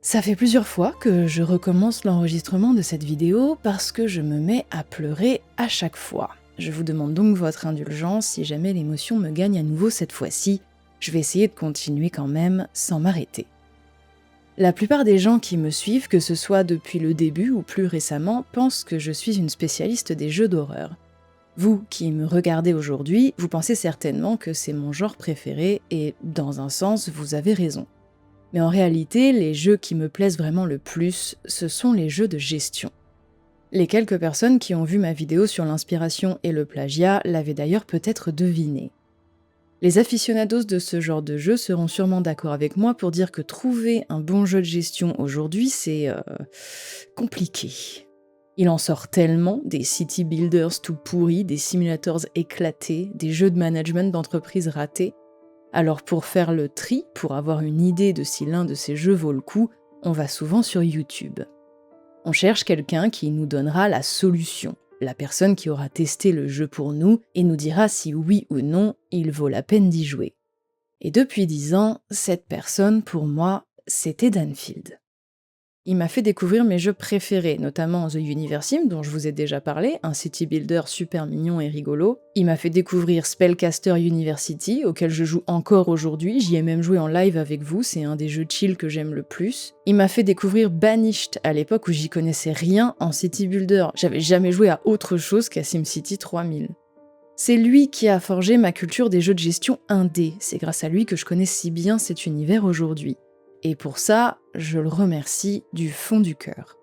Ça fait plusieurs fois que je recommence l'enregistrement de cette vidéo parce que je me mets à pleurer à chaque fois. Je vous demande donc votre indulgence si jamais l'émotion me gagne à nouveau cette fois-ci. Je vais essayer de continuer quand même sans m'arrêter. La plupart des gens qui me suivent, que ce soit depuis le début ou plus récemment, pensent que je suis une spécialiste des jeux d'horreur. Vous qui me regardez aujourd'hui, vous pensez certainement que c'est mon genre préféré et, dans un sens, vous avez raison. Mais en réalité, les jeux qui me plaisent vraiment le plus, ce sont les jeux de gestion. Les quelques personnes qui ont vu ma vidéo sur l'inspiration et le plagiat l'avaient d'ailleurs peut-être deviné. Les aficionados de ce genre de jeu seront sûrement d'accord avec moi pour dire que trouver un bon jeu de gestion aujourd'hui, c'est compliqué. Il en sort tellement, des city builders tout pourris, des simulators éclatés, des jeux de management d'entreprise ratés. Alors pour faire le tri, pour avoir une idée de si l'un de ces jeux vaut le coup, on va souvent sur YouTube. On cherche quelqu'un qui nous donnera la solution, la personne qui aura testé le jeu pour nous et nous dira si oui ou non il vaut la peine d'y jouer. Et depuis 10 ans, cette personne, pour moi, c'était Danfield. Il m'a fait découvrir mes jeux préférés, notamment The Universim, dont je vous ai déjà parlé, un city builder super mignon et rigolo. Il m'a fait découvrir Spellcaster University, auquel je joue encore aujourd'hui, j'y ai même joué en live avec vous, c'est un des jeux chill que j'aime le plus. Il m'a fait découvrir Banished, à l'époque où j'y connaissais rien en city builder, j'avais jamais joué à autre chose qu'à SimCity 3000. C'est lui qui a forgé ma culture des jeux de gestion indé, c'est grâce à lui que je connais si bien cet univers aujourd'hui. Et pour ça, je le remercie du fond du cœur.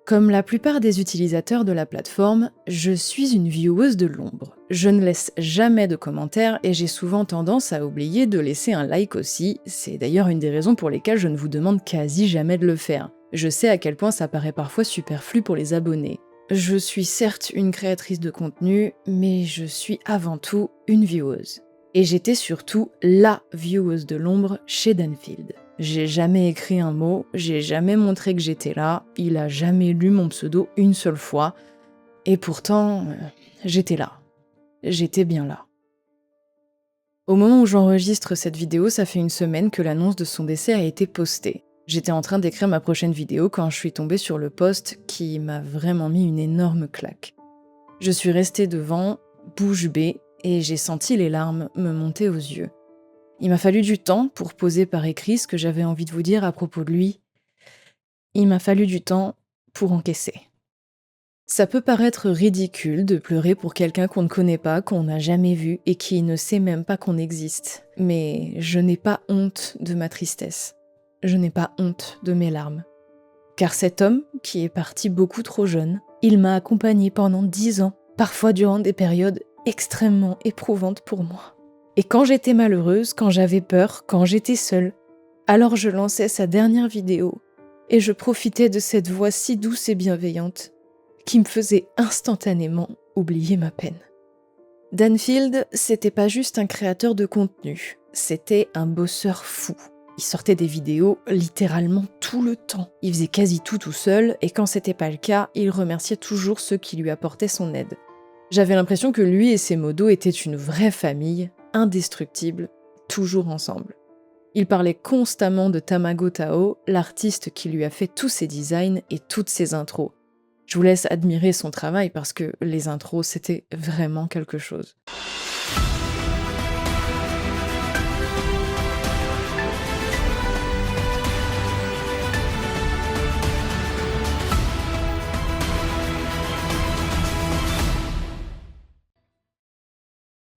Comme la plupart des utilisateurs de la plateforme, je suis une vieweuse de l'ombre. Je ne laisse jamais de commentaires et j'ai souvent tendance à oublier de laisser un like aussi. C'est d'ailleurs une des raisons pour lesquelles je ne vous demande quasi jamais de le faire. Je sais à quel point ça paraît parfois superflu pour les abonnés. Je suis certes une créatrice de contenu, mais je suis avant tout une vieweuse. Et j'étais surtout la vieweuse de l'ombre chez Danfield. J'ai jamais écrit un mot, j'ai jamais montré que j'étais là, il a jamais lu mon pseudo une seule fois, et pourtant, j'étais là. J'étais bien là. Au moment où j'enregistre cette vidéo, ça fait une semaine que l'annonce de son décès a été postée. J'étais en train d'écrire ma prochaine vidéo quand je suis tombée sur le post qui m'a vraiment mis une énorme claque. Je suis restée devant, bouche bée, et j'ai senti les larmes me monter aux yeux. Il m'a fallu du temps pour poser par écrit ce que j'avais envie de vous dire à propos de lui. Il m'a fallu du temps pour encaisser. Ça peut paraître ridicule de pleurer pour quelqu'un qu'on ne connaît pas, qu'on n'a jamais vu et qui ne sait même pas qu'on existe. Mais je n'ai pas honte de ma tristesse. Je n'ai pas honte de mes larmes. Car cet homme, qui est parti beaucoup trop jeune, il m'a accompagnée pendant 10 ans, parfois durant des périodes extrêmement éprouvantes pour moi. Et quand j'étais malheureuse, quand j'avais peur, quand j'étais seule, alors je lançais sa dernière vidéo et je profitais de cette voix si douce et bienveillante qui me faisait instantanément oublier ma peine. Danfield, c'était pas juste un créateur de contenu, c'était un bosseur fou. Il sortait des vidéos littéralement tout le temps. Il faisait quasi tout seul et quand c'était pas le cas, il remerciait toujours ceux qui lui apportaient son aide. J'avais l'impression que lui et ses modos étaient une vraie famille, indestructible, toujours ensemble. Il parlait constamment de Tamago Tao, l'artiste qui lui a fait tous ses designs et toutes ses intros. Je vous laisse admirer son travail parce que les intros, c'était vraiment quelque chose.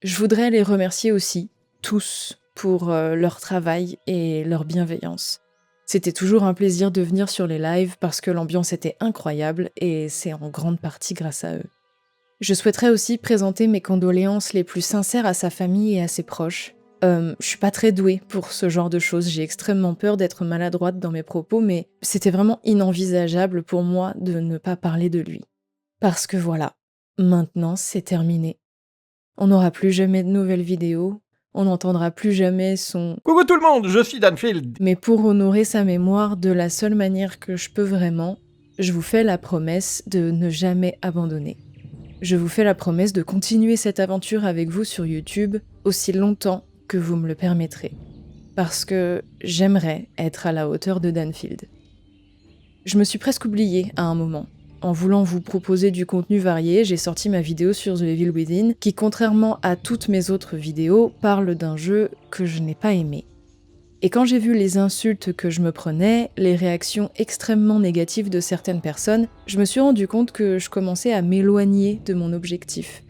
Je voudrais les remercier aussi, tous, pour leur travail et leur bienveillance. C'était toujours un plaisir de venir sur les lives parce que l'ambiance était incroyable et c'est en grande partie grâce à eux. Je souhaiterais aussi présenter mes condoléances les plus sincères à sa famille et à ses proches. Je suis pas très douée pour ce genre de choses, j'ai extrêmement peur d'être maladroite dans mes propos, mais c'était vraiment inenvisageable pour moi de ne pas parler de lui. Parce que voilà, maintenant c'est terminé. On n'aura plus jamais de nouvelles vidéos, on n'entendra plus jamais son « Coucou tout le monde, je suis Danfield !» Mais pour honorer sa mémoire de la seule manière que je peux vraiment, je vous fais la promesse de ne jamais abandonner. Je vous fais la promesse de continuer cette aventure avec vous sur YouTube aussi longtemps que vous me le permettrez. Parce que j'aimerais être à la hauteur de Danfield. Je me suis presque oubliée à un moment. En voulant vous proposer du contenu varié, j'ai sorti ma vidéo sur The Evil Within, qui contrairement à toutes mes autres vidéos, parle d'un jeu que je n'ai pas aimé. Et quand j'ai vu les insultes que je me prenais, les réactions extrêmement négatives de certaines personnes, je me suis rendu compte que je commençais à m'éloigner de mon objectif.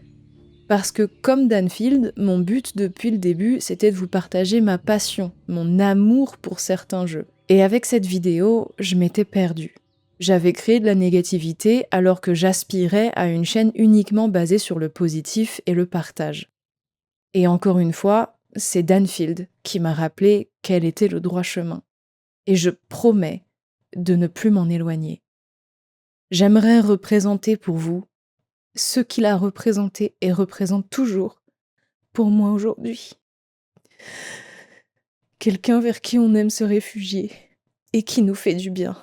Parce que comme Danfield, mon but depuis le début, c'était de vous partager ma passion, mon amour pour certains jeux. Et avec cette vidéo, je m'étais perdue. J'avais créé de la négativité alors que j'aspirais à une chaîne uniquement basée sur le positif et le partage. Et encore une fois, c'est Danfield qui m'a rappelé quel était le droit chemin. Et je promets de ne plus m'en éloigner. J'aimerais représenter pour vous ce qu'il a représenté et représente toujours pour moi aujourd'hui. Quelqu'un vers qui on aime se réfugier et qui nous fait du bien.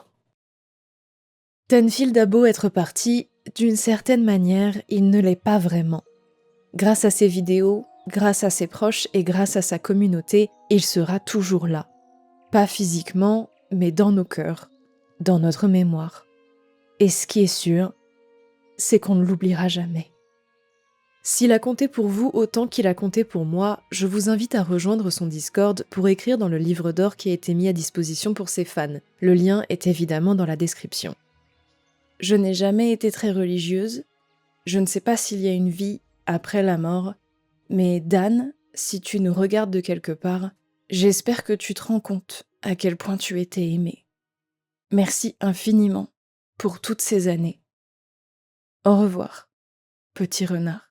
Danfield a beau être parti, d'une certaine manière, il ne l'est pas vraiment. Grâce à ses vidéos, grâce à ses proches et grâce à sa communauté, il sera toujours là. Pas physiquement, mais dans nos cœurs, dans notre mémoire. Et ce qui est sûr, c'est qu'on ne l'oubliera jamais. S'il a compté pour vous autant qu'il a compté pour moi, je vous invite à rejoindre son Discord pour écrire dans le livre d'or qui a été mis à disposition pour ses fans. Le lien est évidemment dans la description. Je n'ai jamais été très religieuse, je ne sais pas s'il y a une vie après la mort, mais Dan, si tu nous regardes de quelque part, j'espère que tu te rends compte à quel point tu étais aimé. Merci infiniment pour toutes ces années. Au revoir, petit renard.